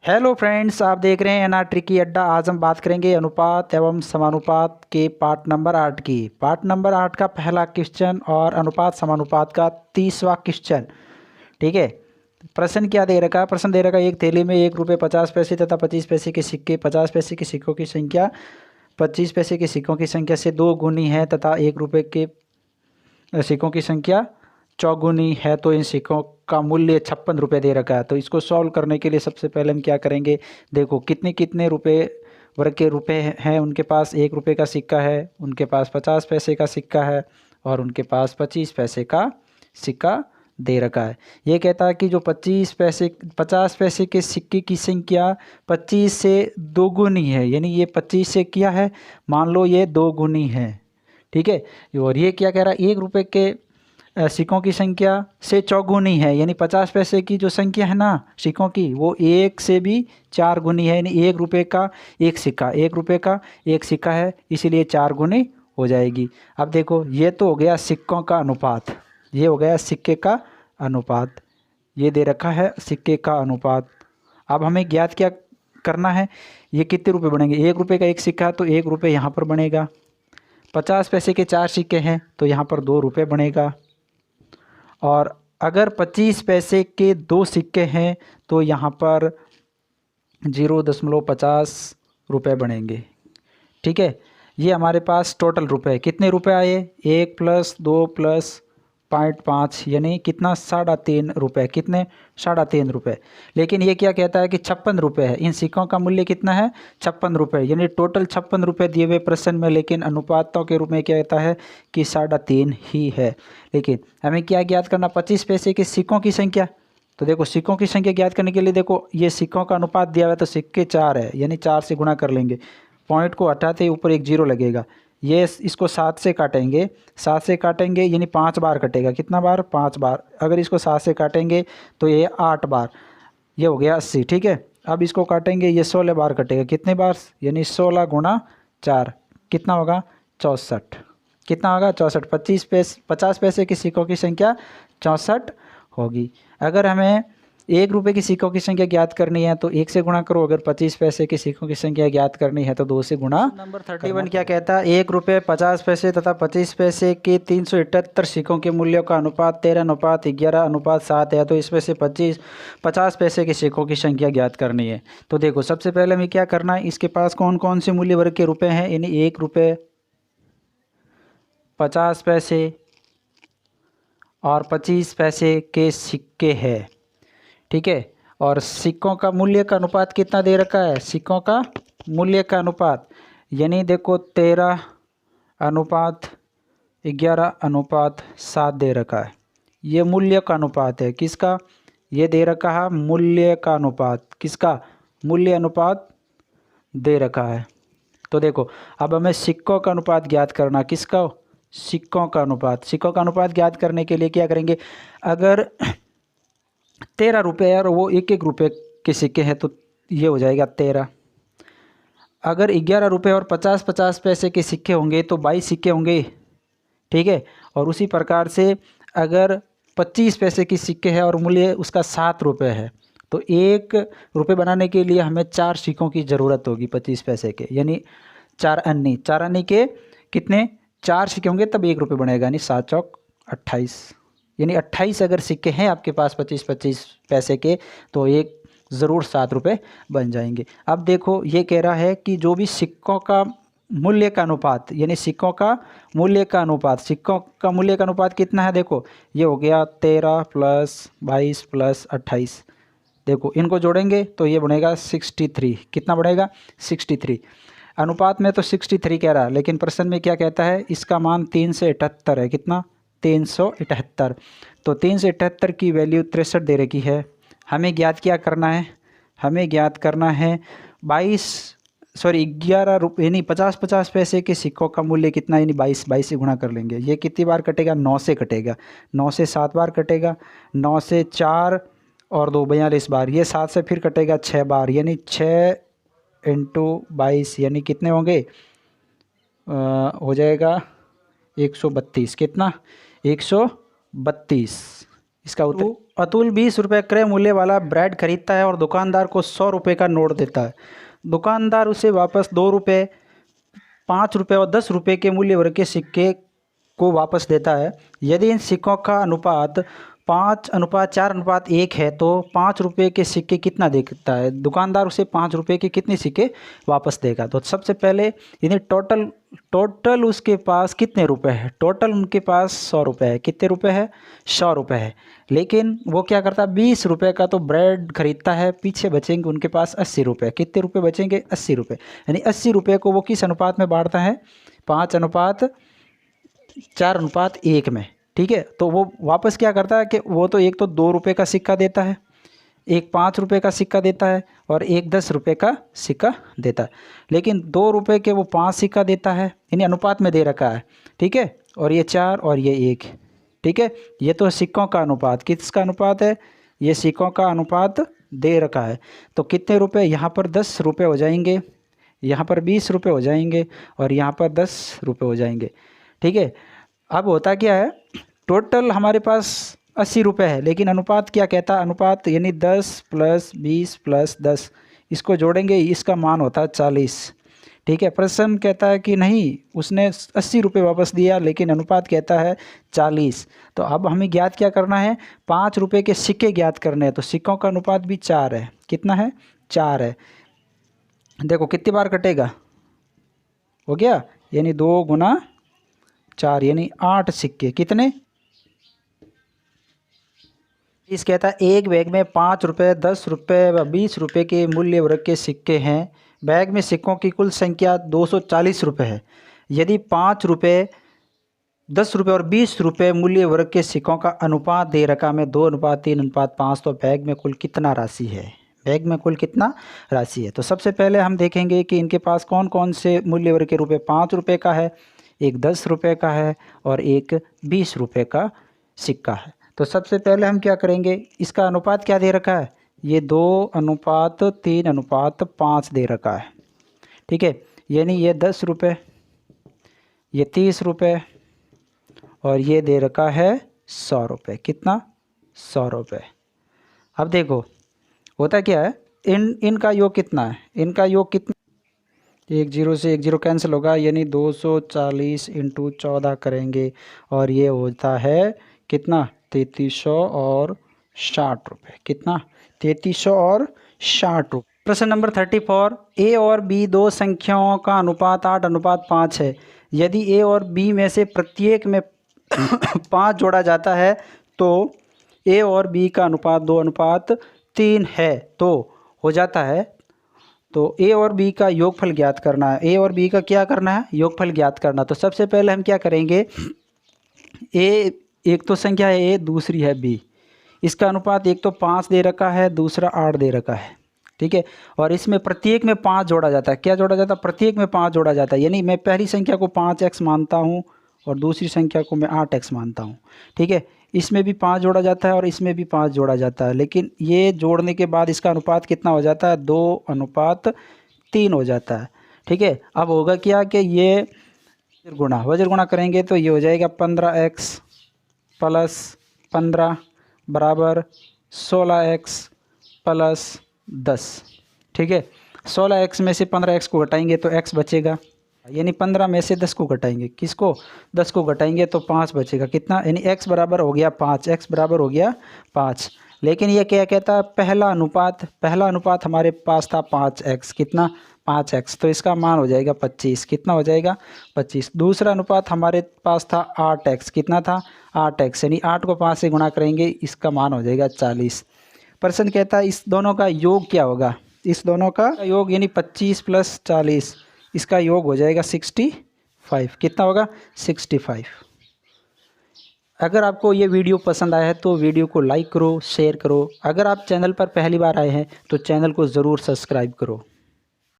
Hello friends, आप देख रहे हैं एनआर ट्रिकी अड्डा। आज हम बात करेंगे अनुपात एवं समानुपात के पार्ट नंबर 8 की। पार्ट नंबर 8 का पहला क्वेश्चन और अनुपात समानुपात का 30वां क्वेश्चन। ठीक है। प्रश्न क्या दे रखा है? प्रश्न दे रखा है, एक थैली में 1 रुपये 50 पैसे तथा 25 पैसे के सिक्के, 50 पैसे के सिक्कों की संख्या 25 पैसे के सिक्कों की संख्या से 2 गुनी है तथा 1 रुपये के सिक्कों की संख्या चौगुनी है, तो इन सिक्कों का मूल्य 56 रुपये दे रखा है। तो इसको सॉल्व करने के लिए सबसे पहले हम क्या करेंगे, देखो कितने कितने रुपए वर्ग के रुपए हैं। उनके पास 1 रुपये का सिक्का है, उनके पास 50 पैसे का सिक्का है और उनके पास 25 पैसे का सिक्का दे रखा है। ये कहता है कि जो 50 पैसे के सिक्के की संख्या 25 से दोगुनी है, यानी ये 25 से क्या है, मान लो ये दोगुनी है। ठीक है। और ये क्या कह रहा है, 1 रुपये के सिक्कों की संख्या से चौगुनी है, यानी 50 पैसे की जो संख्या है ना सिक्कों की, वो 1 से भी 4 गुनी है। यानी 1 रुपये का एक सिक्का, 1 रुपये का एक सिक्का है, इसीलिए 4 गुनी हो जाएगी। अब देखो, ये तो हो गया सिक्कों का अनुपात, ये हो गया सिक्के का अनुपात, ये दे रखा है सिक्के का अनुपात। अब हमें ज्ञात क्या करना है, ये कितने रुपए बनेंगे। 1 रुपये का एक सिक्का है तो 1 रुपये यहाँ पर बनेगा। 50 पैसे के 4 सिक्के हैं तो यहाँ पर 2 रुपये बनेगा। और अगर 25 पैसे के 2 सिक्के हैं तो यहाँ पर 0.50 रुपये बनेंगे। ठीक है। ये हमारे पास टोटल रुपए कितने रुपए आए, 1 + 2 + 0.5 यानी कितना, 3.5 रुपये। कितने, 3.5 रुपये। लेकिन ये क्या कहता है कि 56 रुपये है। इन सिक्कों का मूल्य कितना है, 56 रुपये, यानी टोटल 56 रुपये दिए हुए प्रश्न में। लेकिन अनुपातों के रूप में क्या कहता है कि 3.5 ही है। लेकिन हमें क्या ज्ञात करना, 25 पैसे के सिक्कों की संख्या। तो देखो सिक्कों की संख्या ज्ञात करने के लिए देखो, ये सिक्कों का अनुपात दिया हुआ है तो सिक्के 4 है, यानी 4 से गुणा कर लेंगे। पॉइंट को हटाते ही ऊपर एक 0 लगेगा। ये इसको 7 से काटेंगे, 7 से काटेंगे यानी 5 बार कटेगा। कितना बार, 5 बार। अगर इसको 7 से काटेंगे तो ये 8 बार, ये हो गया 80। ठीक है। अब इसको काटेंगे, ये 16 बार कटेगा। कितने बार, यानी 16 × 4 कितना होगा, 64। कितना होगा, 64। 50 पैसे के सिक्कों की संख्या 64 होगी। अगर हमें 1 रुपये की सिक्कों की संख्या ज्ञात करनी है तो 1 से गुणा करो। अगर 25 पैसे की सिक्कों की संख्या ज्ञात करनी है तो 2 से गुणा। नंबर 31 क्या कहता है, 1 रुपये 50 पैसे तथा 25 पैसे के 378 सिक्कों के मूल्यों का अनुपात 13:11:7 है। तो इसमें से 50 पैसे के सिक्कों की संख्या ज्ञात करनी है। तो देखो सबसे पहले हमें क्या करना है, इसके पास कौन कौन से मूल्य वर्ग के रुपए हैं, यानी 1 रुपये 50 पैसे और 25 पैसे के सिक्के हैं। ठीक है। और सिक्कों का मूल्य का अनुपात कितना दे रखा है, सिक्कों का मूल्य का अनुपात, यानी देखो 13:11:7 दे रखा है। ये मूल्य का अनुपात है, किसका, ये दे रखा है मूल्य का अनुपात। किसका, मूल्य अनुपात दे रखा है। तो देखो अब हमें सिक्कों का अनुपात ज्ञात करना, किसका, सिक्कों का अनुपात। सिक्कों का अनुपात ज्ञात करने के लिए क्या करेंगे, अगर 13 रुपये और वो 1 रुपये के सिक्के हैं तो ये हो जाएगा 13। अगर 11 रुपये और 50 पैसे के सिक्के होंगे तो 22 सिक्के होंगे। ठीक है। और उसी प्रकार से अगर 25 पैसे की सिक्के है और मूल्य उसका 7 रुपये है तो 1 रुपये बनाने के लिए हमें 4 सिक्कों की ज़रूरत होगी 25 पैसे के, यानी 4 अन्नी के कितने, 4 सिक्के होंगे तब 1 रुपये बनेगा, यानी 7 चौक 28, यानी 28 अगर सिक्के हैं आपके पास 25 पैसे के तो एक ज़रूर 7 रुपये बन जाएंगे। अब देखो ये कह रहा है कि जो भी सिक्कों का मूल्य का अनुपात, यानी सिक्कों का मूल्य का अनुपात, सिक्कों का मूल्य का अनुपात कितना है, देखो ये हो गया 13 + 22 + 28। देखो इनको जोड़ेंगे तो ये बनेगा 63। कितना बढ़ेगा, 63। अनुपात में तो 63 कह रहा है, लेकिन प्रश्न में क्या कहता है, इसका मान 378 है। कितना, 378। तो 378 की वैल्यू 63 दे रखी है। हमें ज्ञात क्या करना है, हमें ज्ञात करना है 11 रुपये, यानी 50 पैसे के सिक्कों का मूल्य कितना, यानी 22 से गुणा कर लेंगे। ये कितनी बार कटेगा, 9 से कटेगा। 9 से 7 बार कटेगा, 9 से 4 और 2 42 बार। ये 7 से फिर कटेगा 6 बार, यानी 6 × 22 यानी कितने होंगे, हो जाएगा 132। कितना, 132। इसका उत्तर अतुल 20 रुपये क्रय मूल्य वाला ब्रेड खरीदता है और दुकानदार को 100 रुपये का नोट देता है। दुकानदार उसे वापस 2 रुपये, 5 रुपये और 10 रुपये के मूल्य वर्ग के सिक्के को वापस देता है। यदि इन सिक्कों का अनुपात 5:4:1 है तो 5 रुपये के सिक्के कितना देता है? दुकानदार उसे 5 रुपये के कितने सिक्के वापस देगा? तो सबसे पहले यानी टोटल उसके पास कितने रुपए है? टोटल उनके पास 100 रुपये है। कितने रुपए है? 100 रुपये है। लेकिन वो क्या करता है, 20 रुपये का तो ब्रेड खरीदता है, पीछे बचेंगे उनके पास 80 रुपये। कितने रुपये बचेंगे? 80 रुपये। यानी 80 रुपये को वो किस अनुपात में बांटता है? 5:4:1 में। ठीक है, तो वो वापस क्या करता है कि वो तो एक तो 2 रुपये का सिक्का देता है, एक 5 रुपये का सिक्का देता है और एक 10 रुपये का सिक्का देता है। लेकिन 2 रुपये के वो 5 सिक्का देता है, यानी अनुपात में दे रखा है। ठीक है, और ये 4 और ये 1। ठीक है, ये तो सिक्कों का अनुपात। किसका अनुपात है? ये सिक्कों का अनुपात दे रखा है। तो कितने रुपये? यहाँ पर 10 रुपये हो जाएंगे, यहाँ पर 20 रुपये हो जाएंगे और यहाँ पर 10 रुपये हो जाएंगे। ठीक है, अब होता क्या है, टोटल हमारे पास 80 रुपये है, लेकिन अनुपात क्या कहता है? अनुपात यानी 10 + 20 + 10, इसको जोड़ेंगे, इसका मान होता है 40। ठीक है, प्रश्न कहता है कि नहीं, उसने 80 रुपये वापस दिया लेकिन अनुपात कहता है 40। तो अब हमें ज्ञात क्या करना है? 5 रुपये के सिक्के ज्ञात करने हैं। तो सिक्कों का अनुपात भी 4 है। कितना है? 4 है। देखो कितनी बार कटेगा, हो गया, यानी 2 × 4 यानी 8 सिक्के। कितने? इस कहता है एक बैग में 5 रुपये, 10 रुपये व 20 रुपये के मूल्य वर्ग के सिक्के हैं। बैग में सिक्कों की कुल संख्या 240 रुपये है। यदि 5 रुपये, 10 रुपये और 20 रुपये मूल्य वर्ग के सिक्कों का अनुपात दे रखा में 2:3:5, तो बैग में कुल कितना राशि है? बैग में कुल कितना राशि है? तो सबसे पहले हम देखेंगे कि इनके पास कौन कौन से मूल्य वर्ग के रुपये। 5 रुपये का है, एक 10 रुपये का है और एक 20 रुपये का सिक्का है। तो सबसे पहले हम क्या करेंगे, इसका अनुपात क्या दे रखा है? ये 2:3:5 दे रखा है। ठीक है, यानी ये 10 रुपये, ये 30 रुपये और ये दे रखा है 100 रुपये। कितना? 100 रुपये। अब देखो होता क्या है, इनका योग कितना है? इनका योग कितना? 1 0 से 1 0 कैंसिल होगा, यानी 240 × 14 करेंगे और ये होता है कितना? 3360 रुपये। कितना? 3360 रुपये। प्रश्न नंबर 34, ए और बी दो संख्याओं का अनुपात 8:5 है। यदि ए और बी में से प्रत्येक में 5 जोड़ा जाता है तो ए और बी का अनुपात 2:3 है। तो हो जाता है, तो ए और बी का योगफल ज्ञात करना है। ए और बी का क्या करना है? योगफल ज्ञात करना। तो सबसे पहले हम क्या करेंगे, एक तो संख्या है ए, दूसरी है बी। इसका अनुपात एक तो 5 दे रखा है, दूसरा 8 दे रखा है। ठीक है, और इसमें प्रत्येक में 5 जोड़ा जाता है। क्या जोड़ा जाता है? प्रत्येक में 5 जोड़ा जाता है। यानी मैं पहली संख्या को 5x मानता हूँ और दूसरी संख्या को मैं 8x मानता हूँ। ठीक है, इसमें भी 5 जोड़ा जाता है और इसमें भी 5 जोड़ा जाता है। लेकिन ये जोड़ने के बाद इसका अनुपात कितना हो जाता है? 2:3 हो जाता है। ठीक है, अब होगा क्या कि ये वज्र गुणा करेंगे तो ये हो जाएगा 15x + 15 बराबर 16x + 10। ठीक है, 16x में से 15x को घटाएंगे तो x बचेगा, यानी 15 में से 10 को घटाएंगे। किसको? 10 को घटाएंगे तो 5 बचेगा। कितना? यानी x बराबर हो गया 5। x बराबर हो गया 5। लेकिन ये क्या कहता है? पहला अनुपात हमारे पास था 5x। कितना? 5x। तो इसका मान हो जाएगा 25। कितना हो जाएगा? 25। दूसरा अनुपात हमारे पास था 8x। कितना था? 8x, यानी 8 को 5 से गुणा करेंगे, इसका मान हो जाएगा 40। प्रश्न कहता है इस दोनों का योग क्या होगा? इस दोनों का योग यानी 25 + 40, इसका योग हो जाएगा 65। कितना होगा? 65। अगर आपको ये वीडियो पसंद आया है तो वीडियो को लाइक करो, शेयर करो। अगर आप चैनल पर पहली बार आए हैं तो चैनल को ज़रूर सब्सक्राइब करो।